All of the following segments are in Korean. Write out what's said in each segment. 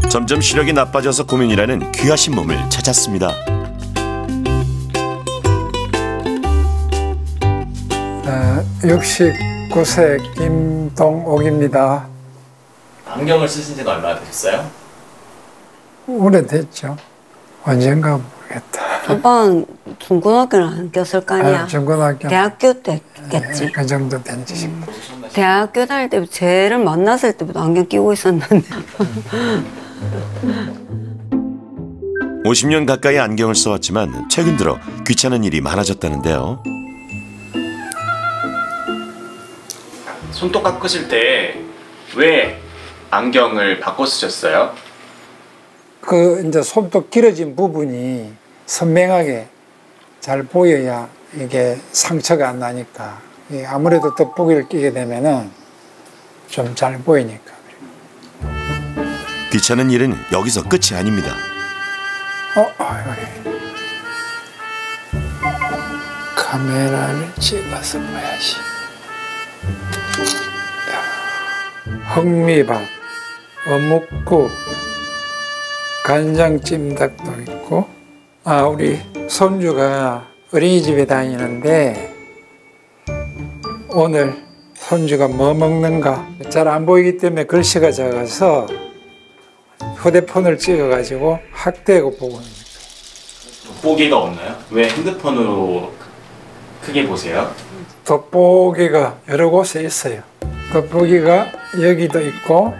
점점 시력이 나빠져서 고민이라는 귀하신 몸을 찾았습니다. 69세 김동옥입니다. 안경을 쓰신 지가 얼마나 되셨어요? 오래됐죠. 언젠가 모르겠다. 오빠는 중고등학교는 안 꼈을 거 아니야? 중고등학교. 대학교 때겠지. 그 정도 된지. 대학교 다닐 때부터 쟤를 만났을 때부터 안경 끼고 있었는데. 50년 가까이 안경을 써왔지만 최근 들어 귀찮은 일이 많아졌다는데요. 손톱 깎으실 때 왜 안경을 바꿔 쓰셨어요? 이제 손톱 길어진 부분이 선명하게 잘 보여야 이게 상처가 안 나니까. 아무래도 돋보기를 끼게 되면은 좀 잘 보이니까. 귀찮은 일은 여기서 끝이 아닙니다. 카메라를 찍어서 봐야지. 흑미밥, 어묵국, 간장찜닭도 있고. 우리 손주가 어린이집에 다니는데 오늘 손주가 뭐 먹는가 잘 안 보이기 때문에 글씨가 작아서 휴대폰을 찍어가지고 확대하고 보고 있는 거예요. 돋보기가 없나요? 왜 핸드폰으로 크게 보세요? 돋보기가 여러 곳에 있어요. 돋보기가 여기도 있고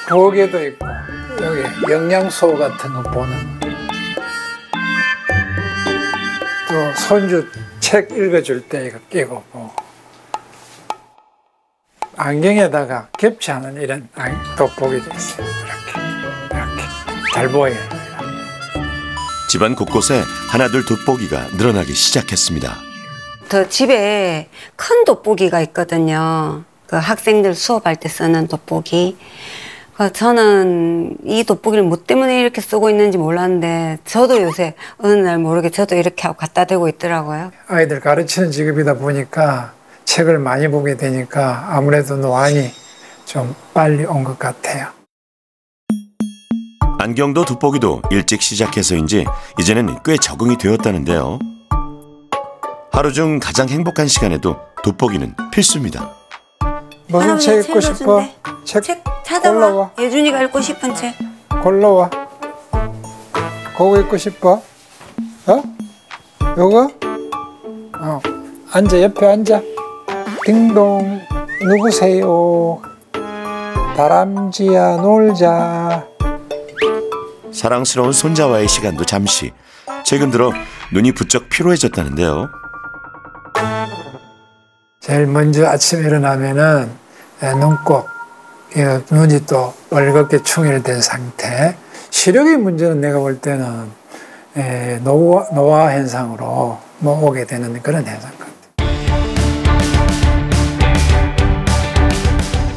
부엌에도 있고 여기 영양소 같은 거 보는 거. 또 손주 책 읽어줄 때 이거 끼고 보고. 안경에다가 겹치 않은 이런 돋보기도 있어요. 이렇게 잘 보여요. 집안 곳곳에 하나둘 돋보기가 늘어나기 시작했습니다. 저 집에 큰 돋보기가 있거든요. 그 학생들 수업할 때 쓰는 돋보기. 저는 이 돋보기를 뭐 때문에 이렇게 쓰고 있는지 몰랐는데 저도 요새 어느 날 모르게 저도 이렇게 하고 갖다 대고 있더라고요. 아이들 가르치는 직업이다 보니까 책을 많이 보게 되니까 아무래도 노안이 좀 빨리 온 것 같아요. 안경도 돋보기도 일찍 시작해서인지 이제는 꽤 적응이 되었다는데요. 하루 중 가장 행복한 시간에도 돋보기는 필수입니다. 무슨 책 읽고 싶어? 책 찾아와. 골라와. 예준이가 읽고 싶은 책. 골라와. 그거 읽고 싶어? 요거? 앉아, 옆에 앉아. 딩동, 누구세요? 다람쥐야, 놀자. 사랑스러운 손자와의 시간도 잠시. 최근 들어 눈이 부쩍 피로해졌다는데요. 제일 먼저 아침에 일어나면은 눈곱, 눈이 또 빨갛게 충혈된 상태. 시력의 문제는 내가 볼 때는 노화 현상으로 오게 되는 그런 현상 같아요.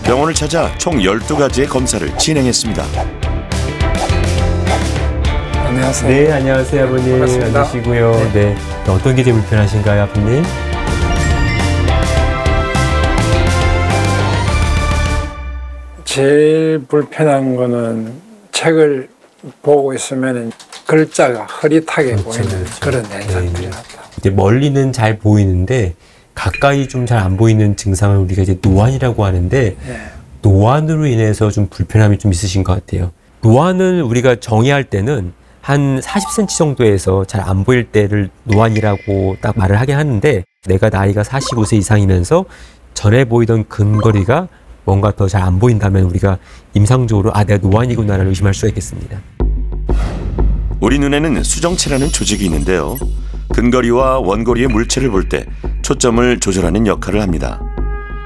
병원을 찾아 총 12가지의 검사를 진행했습니다. 안녕하세요. 네, 안녕하세요, 아버님. 반갑습니다. 앉으시고요. 네. 어떤 게 제일 불편하신가요, 아버님? 제일 불편한 거는 책을 보고 있으면 글자가 흐릿하게 보이는 그런 현상들이 나타납니다. 이제 멀리는 잘 보이는데 가까이 좀 잘 안 보이는 증상을 우리가 이제 노안이라고 하는데 노안으로 인해서 좀 불편함이 좀 있으신 것 같아요. 노안을 우리가 정의할 때는 한 40cm 정도에서 잘 안 보일 때를 노안이라고 딱 말을 하긴 하는데 내가 나이가 45세 이상이면서 전에 보이던 근거리가 뭔가 더 잘 안 보인다면 우리가 임상적으로 내가 노안이구나를 의심할 수가 있겠습니다. 우리 눈에는 수정체라는 조직이 있는데요. 근거리와 원거리의 물체를 볼 때 초점을 조절하는 역할을 합니다.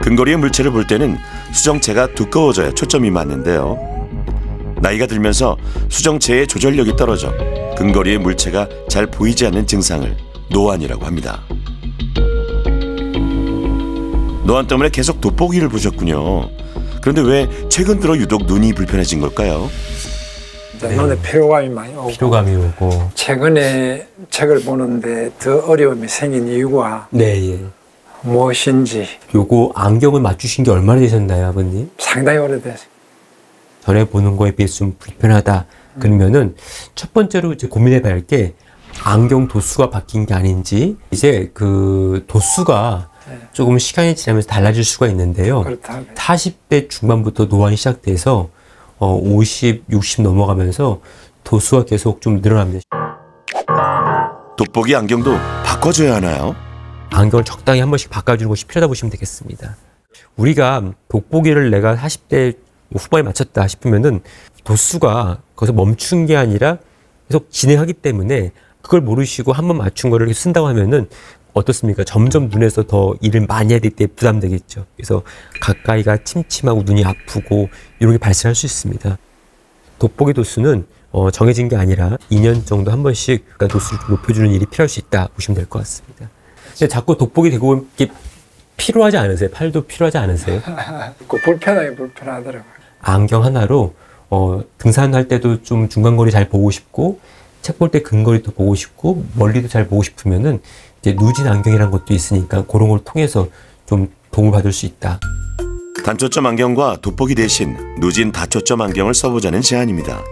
근거리의 물체를 볼 때는 수정체가 두꺼워져야 초점이 맞는데요. 나이가 들면서 수정체의 조절력이 떨어져 근거리의 물체가 잘 보이지 않는 증상을 노안이라고 합니다. 노안 때문에 계속 돋보기를 보셨군요. 그런데 왜 최근 들어 유독 눈이 불편해진 걸까요? 눈에 피로감이 많이 오고 피로감이 오고 최근에 책을 보는데 더 어려움이 생긴 이유가 네, 예. 무엇인지 요거 안경을 맞추신 게 얼마나 되셨나요, 아버님? 상당히 오래됐어요. 전에 보는 거에 비해서 좀 불편하다. 그러면은 첫 번째로 이제 고민해봐야 할 게 안경 도수가 바뀐 게 아닌지, 이제 그 도수가 조금 시간이 지나면서 달라질 수가 있는데요. 그렇다. 40대 중반부터 노안이 시작돼서 50, 60 넘어가면서 도수가 계속 좀 늘어납니다. 돋보기 안경도 바꿔줘야 하나요? 안경을 적당히 한 번씩 바꿔주는 것이 필요하다 보시면 되겠습니다. 우리가 돋보기를 내가 40대 후반에 맞췄다 싶으면은 도수가 거기서 멈춘 게 아니라 계속 진행하기 때문에 그걸 모르시고 한 번 맞춘 거를 이렇게 쓴다고 하면은 어떻습니까? 점점 눈에서 더 일을 많이 해야 될 때 부담되겠죠. 그래서 가까이가 침침하고 눈이 아프고 이런 게 발생할 수 있습니다. 돋보기 도수는 정해진 게 아니라 2년 정도 한 번씩 도수를 좀 높여주는 일이 필요할 수 있다 보시면 될 것 같습니다. 근데 자꾸 돋보기 되고 이렇게 피로하지 않으세요? 팔도 피로하지 않으세요? 불편하더라고요. 안경 하나로 등산할 때도 좀 중간거리 잘 보고 싶고 책 볼 때 근거리도 보고 싶고 멀리도 잘 보고 싶으면은 이제 누진 안경이라는 것도 있으니까 그런 걸 통해서 좀 도움을 받을 수 있다. 단초점 안경과 돋보기 대신 누진 다초점 안경을 써보자는 제안입니다.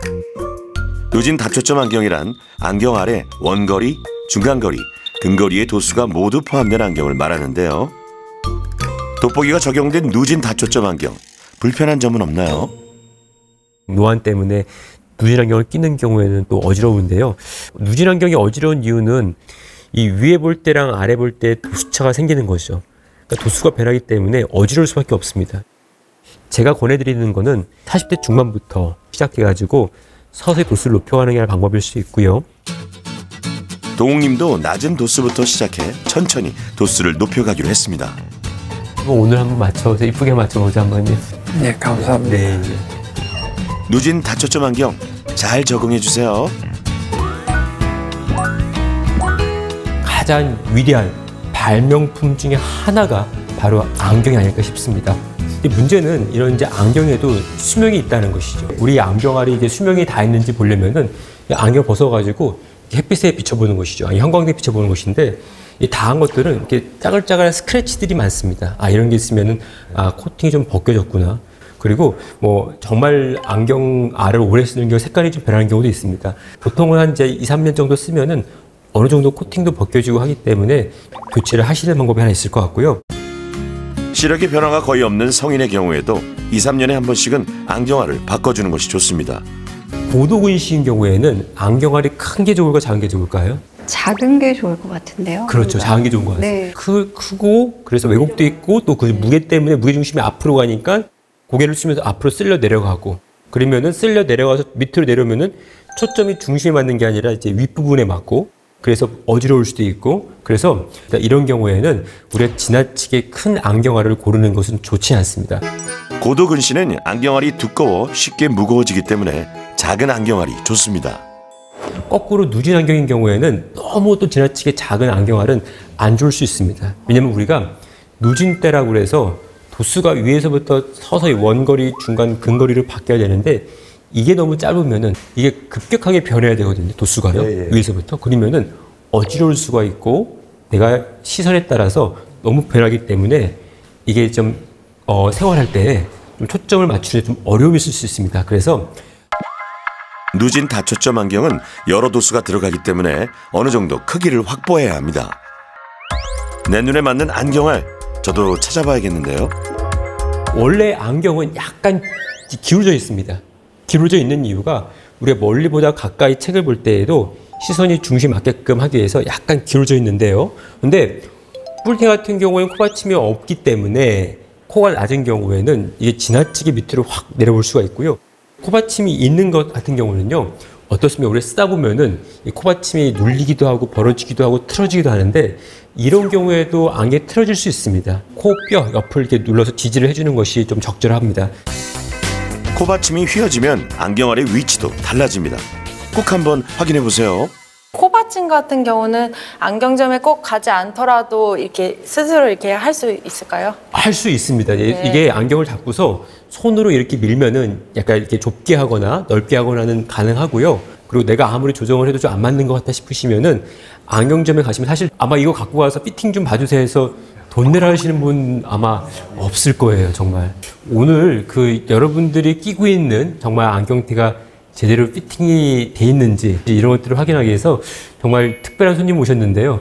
누진 다초점 안경이란 안경 아래 원거리, 중간거리, 근거리의 도수가 모두 포함된 안경을 말하는데요. 돋보기가 적용된 누진 다초점 안경, 불편한 점은 없나요? 노안 때문에 누진 안경을 끼는 경우에는 또 어지러운데요. 누진 안경이 어지러운 이유는 이 위에 볼 때랑 아래 볼 때 도수차가 생기는 거죠. 그러니까 도수가 변하기 때문에 어지러울 수밖에 없습니다. 제가 권해드리는 거는 40대 중반부터 시작해가지고 서서히 도수를 높여가는 게 방법일 수 있고요. 동욱님도 낮은 도수부터 시작해 천천히 도수를 높여가기로 했습니다. 오늘 한번 맞춰서 이쁘게 맞춰보자 한번요. 네, 감사합니다. 네. 누진 다초점 안경 잘 적응해주세요. 가장 위대한 발명품 중에 하나가 바로 안경이 아닐까 싶습니다. 근데 문제는 이런 이제 안경에도 수명이 있다는 것이죠. 우리 안경알이 이제 수명이 다 있는지 보려면은 안경 벗어가지고 햇빛에 비춰보는 것이죠. 아니, 형광등에 비춰보는 것인데 이 다한 것들은 이렇게 짜글짜글한 스크래치들이 많습니다. 이런 게 있으면은 코팅이 좀 벗겨졌구나. 그리고 뭐 정말 안경 알을 오래 쓰는 경우 색깔이 좀 변하는 경우도 있습니다. 보통은 한 이제 2, 3년 정도 쓰면은 어느 정도 코팅도 벗겨지고 하기 때문에 교체를 하시는 방법이 하나 있을 것 같고요. 시력의 변화가 거의 없는 성인의 경우에도 2, 3년에 한 번씩은 안경알을 바꿔주는 것이 좋습니다. 고도근시인 경우에는 안경알이 큰 게 좋을까 작은 게 좋을까요? 작은 게 좋을 것 같은데요. 그렇죠. 작은 게 좋은 것 같아요. 네. 크고 그래서 왜곡도 있고 또 그 무게 때문에 무게중심이 앞으로 가니까 고개를 숙이면서 앞으로 쓸려 내려가고 그러면은 쓸려 내려가서 밑으로 내려오면은 초점이 중심에 맞는 게 아니라 이제 윗부분에 맞고 그래서 어지러울 수도 있고 그래서 이런 경우에는 우리가 지나치게 큰 안경알을 고르는 것은 좋지 않습니다. 고도근시는 안경알이 두꺼워 쉽게 무거워지기 때문에 작은 안경알이 좋습니다. 거꾸로 누진 안경인 경우에는 너무 또 지나치게 작은 안경알은 안 좋을 수 있습니다. 왜냐면 우리가 누진대라고 그래서 도수가 위에서부터 서서히 원거리, 중간, 근거리로 바뀌어야 되는데 이게 너무 짧으면은 이게 급격하게 변해야 되거든요. 도수가요. 위에서부터. 그러면은 어지러울 수가 있고 내가 시선에 따라서 너무 변하기 때문에 이게 좀 생활할 때 좀 초점을 맞추는 데 좀 어려움이 있을 수 있습니다. 그래서 누진 다초점 안경은 여러 도수가 들어가기 때문에 어느 정도 크기를 확보해야 합니다. 내 눈에 맞는 안경알 저도 찾아봐야겠는데요. 원래 안경은 약간 기울어져 있습니다. 기울어져 있는 이유가 우리가 멀리 보다 가까이 책을 볼 때에도 시선이 중심 맞게끔 하기 위해서 약간 기울어져 있는데요. 근데 뿔테 같은 경우에는 코받침이 없기 때문에 코가 낮은 경우에는 이게 지나치게 밑으로 확 내려올 수가 있고요. 코받침이 있는 것 같은 경우는요. 어떻습니까? 우리가 쓰다 보면은 이 코받침이 눌리기도 하고 벌어지기도 하고 틀어지기도 하는데 이런 경우에도 안경이 틀어질 수 있습니다. 코뼈 옆을 이렇게 눌러서 지지를 해주는 것이 좀 적절합니다. 코받침이 휘어지면 안경알의 위치도 달라집니다. 꼭 한번 확인해 보세요. 코받침 같은 경우는 안경점에 꼭 가지 않더라도 이렇게 스스로 이렇게 할 수 있을까요? 할 수 있습니다. 네. 이게 안경을 잡고서 손으로 이렇게 밀면은 약간 이렇게 좁게 하거나 넓게 하거나는 가능하고요. 그리고 내가 아무리 조정을 해도 좀 안 맞는 것 같다 싶으시면은 안경점에 가시면 사실 아마 이거 갖고 가서 피팅 좀 봐주세요 해서 돈 내라 하시는 분 아마 없을 거예요, 정말. 오늘 그 여러분들이 끼고 있는 정말 안경테가 제대로 피팅이 돼 있는지 이런 것들을 확인하기 위해서 정말 특별한 손님 오셨는데요.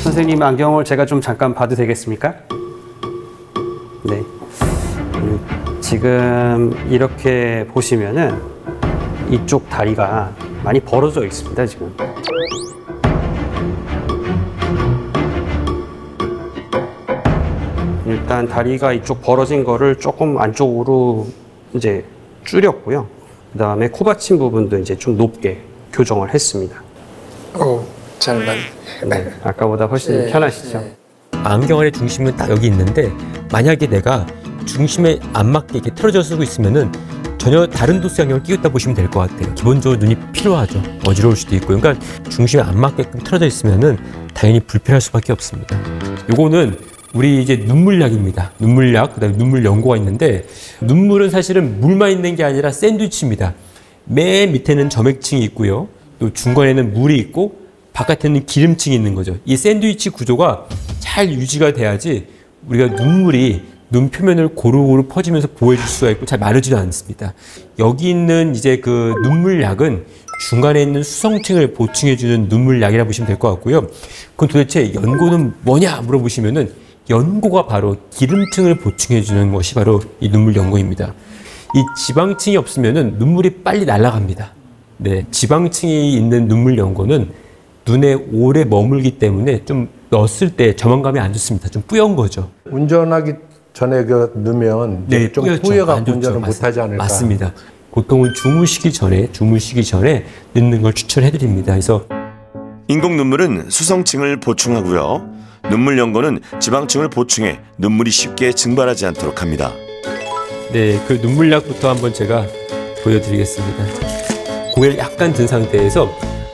선생님 안경을 제가 좀 잠깐 봐도 되겠습니까? 네. 지금 이렇게 보시면은 이쪽 다리가 많이 벌어져 있습니다, 지금. 일단 다리가 이쪽 벌어진 거를 조금 안쪽으로 이제 줄였고요. 그 다음에 코 받침 부분도 이제 좀 높게 교정을 했습니다. 오, 잘 맞네. 네, 아까보다 훨씬 편하시죠? 안경알의 중심은 딱 여기 있는데 만약에 내가 중심에 안 맞게 이렇게 틀어져 쓰고 있으면은 전혀 다른 도수 안경을 끼고 있다 보시면 될 것 같아요. 기본적으로 눈이 피로하죠. 어지러울 수도 있고. 그러니까 중심에 안 맞게끔 틀어져 있으면은 당연히 불편할 수밖에 없습니다. 요거는 우리 이제 눈물약입니다. 눈물약, 그다음에 눈물 연고가 있는데 눈물은 사실은 물만 있는 게 아니라 샌드위치입니다. 맨 밑에는 점액층이 있고요. 또 중간에는 물이 있고 바깥에는 기름층이 있는 거죠. 이 샌드위치 구조가 잘 유지가 돼야지 우리가 눈물이 눈 표면을 고루고루 퍼지면서 보호해줄 수가 있고 잘 마르지도 않습니다. 여기 있는 이제 그 눈물약은 중간에 있는 수성층을 보충해주는 눈물약이라 보시면 될 것 같고요. 그럼 도대체 연고는 뭐냐 물어보시면은 연고가 바로 기름층을 보충해주는 것이 바로 이 눈물 연고입니다. 이 지방층이 없으면은 눈물이 빨리 날아갑니다. 네, 지방층이 있는 눈물 연고는 눈에 오래 머물기 때문에 좀 넣었을 때 저망감이 안 좋습니다. 좀 뿌연 거죠. 운전하기 전에 그 넣으면 네, 좀 뿌여갖고 운전을 못하지 않을까. 맞습니다. 보통은 주무시기 전에 넣는 걸 추천해드립니다. 그래서 인공 눈물은 수성층을 보충하고요. 눈물 연고는 지방층을 보충해 눈물이 쉽게 증발하지 않도록 합니다. 네, 그 눈물약부터 한번 제가 보여드리겠습니다. 고개를 약간 든 상태에서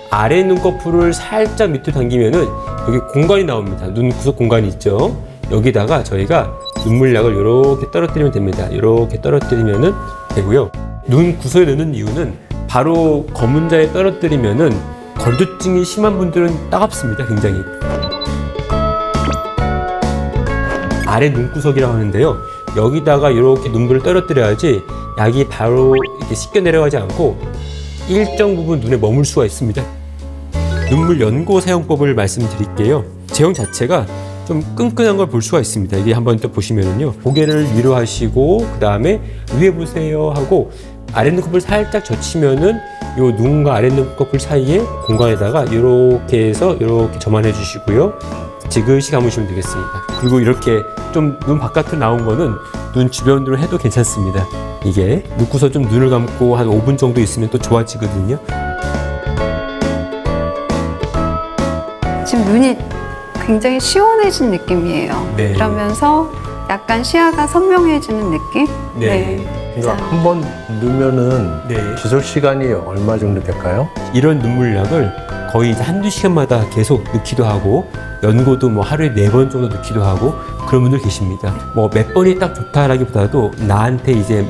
아래 눈꺼풀을 살짝 밑으로 당기면은 여기 공간이 나옵니다. 눈 구석 공간이 있죠. 여기다가 저희가 눈물약을 이렇게 떨어뜨리면 됩니다. 이렇게 떨어뜨리면은 되고요. 눈 구석에 넣는 이유는 바로 검은자에 떨어뜨리면은 건조증이 심한 분들은 따갑습니다. 굉장히. 아래 눈구석이라고 하는데요. 여기다가 이렇게 눈물을 떨어뜨려야지 약이 바로 이렇게 씻겨 내려가지 않고 일정 부분 눈에 머물 수가 있습니다. 눈물 연고 사용법을 말씀드릴게요. 제형 자체가 좀 끈끈한 걸 볼 수가 있습니다. 이게 한번 또 보시면은요. 고개를 위로 하시고 그 다음에 위에 보세요 하고 아래 눈꺼풀 살짝 젖히면은 요 눈과 아래 눈꺼풀 사이에 공간에다가 이렇게 해서 이렇게 점안해 주시고요. 지그시 감으시면 되겠습니다. 그리고 이렇게 좀 눈 바깥으로 나온 거는 눈 주변으로 해도 괜찮습니다. 이게 눕고서 좀 눈을 감고 한 5분 정도 있으면 또 좋아지거든요. 지금 눈이 굉장히 시원해진 느낌이에요. 네. 그러면서 약간 시야가 선명해지는 느낌? 네. 그러니까 한 번 넣으면은 네. 지속 시간이 얼마 정도 될까요? 이런 눈물약을 거의 이제 한두 시간마다 계속 넣기도 하고 연고도 뭐 하루에 4번 정도 넣기도 하고 그런 분들 계십니다. 뭐 몇 번이 딱 좋다라기보다도 나한테 이제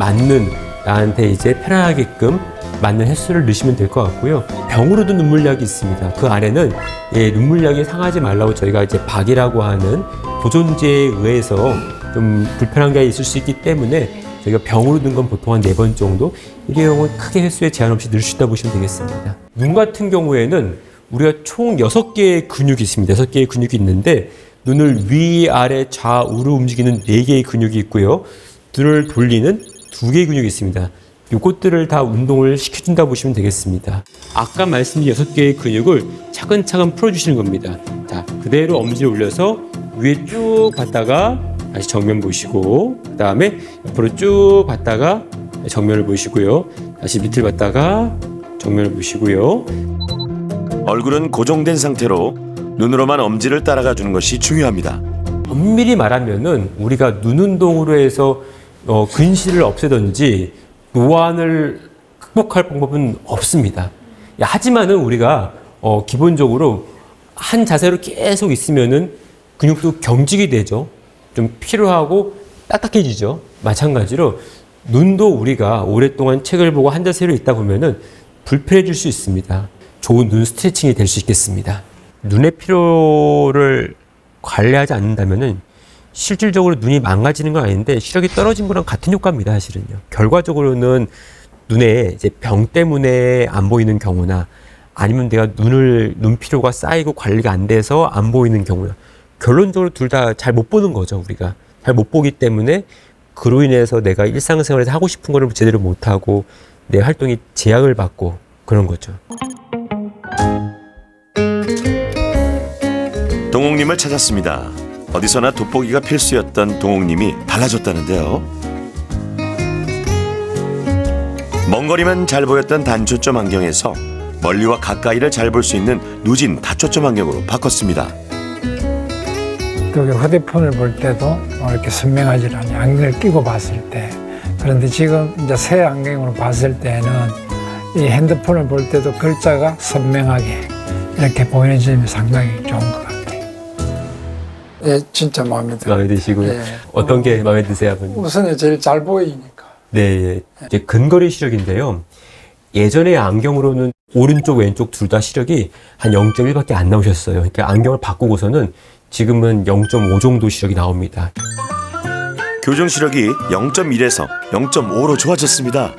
편안하게끔 맞는 횟수를 넣으시면 될 것 같고요. 병으로도 눈물약이 있습니다. 그 안에는 눈물약이 상하지 말라고 저희가 이제 박이라고 하는 보존제에 의해서 좀 불편한 게 있을 수 있기 때문에 저희가 병으로 넣은 건 보통 한 4번 정도, 일회용은 크게 횟수에 제한 없이 넣을 수 있다고 보시면 되겠습니다. 눈 같은 경우에는 우리가 총 6개의 근육이 있습니다. 6개의 근육이 있는데 눈을 위, 아래, 좌우로 움직이는 4개의 근육이 있고요. 눈을 돌리는 2개의 근육이 있습니다. 이것들을 다 운동을 시켜준다 보시면 되겠습니다. 아까 말씀드린 6개의 근육을 차근차근 풀어주시는 겁니다. 자, 그대로 엄지를 올려서 위에 쭉 봤다가 다시 정면 보시고 그 다음에 옆으로 쭉 봤다가 정면을 보시고요. 다시 밑을 봤다가 정면을 보시고요. 얼굴은 고정된 상태로 눈으로만 엄지를 따라가 주는 것이 중요합니다. 엄밀히 말하면은 우리가 눈 운동으로 해서 근시를 없애든지 노안을 극복할 방법은 없습니다. 하지만은 우리가 기본적으로 한 자세로 계속 있으면은 근육도 경직이 되죠. 좀 피로하고 딱딱해지죠. 마찬가지로 눈도 우리가 오랫동안 책을 보고 한 자세로 있다 보면은 불편해질 수 있습니다. 좋은 눈 스트레칭이 될 수 있겠습니다. 눈의 피로를 관리하지 않는다면은 실질적으로 눈이 망가지는 건 아닌데 시력이 떨어진 거랑 같은 효과입니다, 사실은요. 결과적으로는 눈에 이제 병 때문에 안 보이는 경우나 아니면 내가 눈 피로가 쌓이고 관리가 안 돼서 안 보이는 경우나 결론적으로 둘 다 잘 못 보는 거죠, 우리가. 잘 못 보기 때문에 그로 인해서 내가 일상생활에서 하고 싶은 거를 제대로 못 하고 내 활동이 제약을 받고 그런 거죠. 동옥님을 찾았습니다. 어디서나 돋보기가 필수였던 동옥님이 달라졌다는데요. 먼 거리만 잘 보였던 단초점 안경에서 멀리와 가까이를 잘 볼 수 있는 누진 다초점 안경으로 바꿨습니다. 여기 휴대폰을 볼 때도 이렇게 선명하지 않아요. 안경을 끼고 봤을 때. 그런데 지금 이제 새 안경으로 봤을 때는 이 핸드폰을 볼 때도 글자가 선명하게 이렇게 보이는 점이 상당히 좋은 것 같아요. 예, 진짜 마음에 들어요. 마음에 드시고요. 예. 어떤 게 마음에 드세요, 아버님? 우선 제일 잘 보이니까. 네, 이제 근거리 시력인데요. 예전에 안경으로는 오른쪽, 왼쪽 둘 다 시력이 한 0.1밖에 안 나오셨어요. 그러니까 안경을 바꾸고서는 지금은 0.5 정도 시력이 나옵니다. 교정 시력이 0.1에서 0.5로 좋아졌습니다.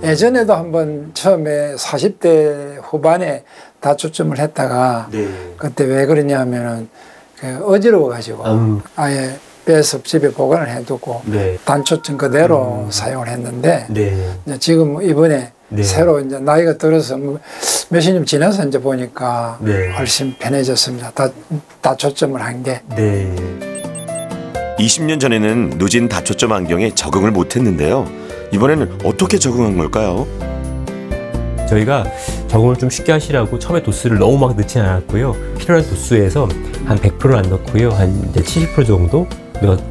예전에도 한번 처음에 40대 후반에 다초점을 했다가 그때 왜 그러냐면은 어지러워가지고 아예 빼서 집에 보관을 해두고 단초점 그대로 사용을 했는데 지금 이번에 새로 이제 나이가 들어서 몇십 년 지나서 이제 보니까 훨씬 편해졌습니다. 다초점을 한 게. 20년 전에는 누진 다초점 안경에 적응을 못했는데요. 이번에는 어떻게 적응한 걸까요? 저희가 적응을 좀 쉽게 하시라고 처음에 도수를 너무 막 넣지 않았고요. 필요한 도수에서 한 100%는 안 넣고요. 한 이제 70% 정도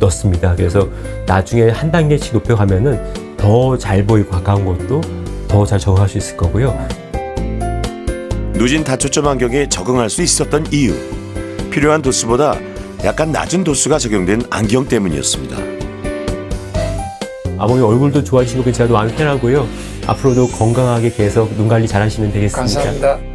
넣습니다. 그래서 나중에 한 단계씩 높여가면은 더 잘 보이고 가까운 것도 더 잘 적응할 수 있을 거고요. 누진 다초점 안경에 적응할 수 있었던 이유. 필요한 도수보다 약간 낮은 도수가 적용된 안경 때문이었습니다. 아버님 얼굴도 좋아지시고 제가 마음이 편하고요. 앞으로도 건강하게 계속 눈 관리 잘 하시면 되겠습니다. 감사합니다.